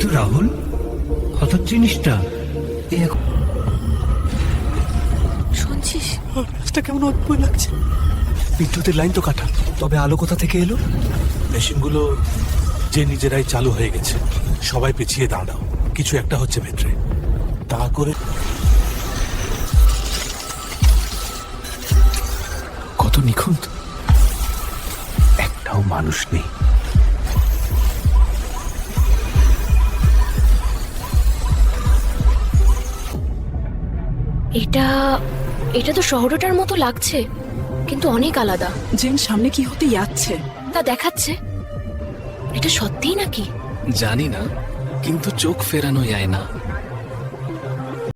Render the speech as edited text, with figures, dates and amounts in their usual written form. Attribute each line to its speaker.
Speaker 1: তো রাহুল, হঠাৎ জিনিসটা
Speaker 2: শুনছিস?
Speaker 3: রাস্তা কেমন অদ্ভুত লাগছে। বিদ্যুতের লাইন তো কাটা, তবে আলো কোথা থেকে এলো?
Speaker 4: মেশিনগুলো যে নিজেরাই চালু হয়ে গেছে। সবাই পিছিয়ে দাঁড়াও, কিছু একটা হচ্ছে ভেতরে। তা করে
Speaker 3: কত নিখুঁত, একটাও মানুষ নেই।
Speaker 2: এটা এটা তো শহরটার মতো লাগছে, কিন্তু অনেক আলাদা।
Speaker 5: জেন, সামনে কি হতে যাচ্ছে?
Speaker 2: তা দেখাচ্ছে। এটা সত্যিই নাকি?
Speaker 6: জানি না, কিন্তু চোখ ফেরানো যায় না।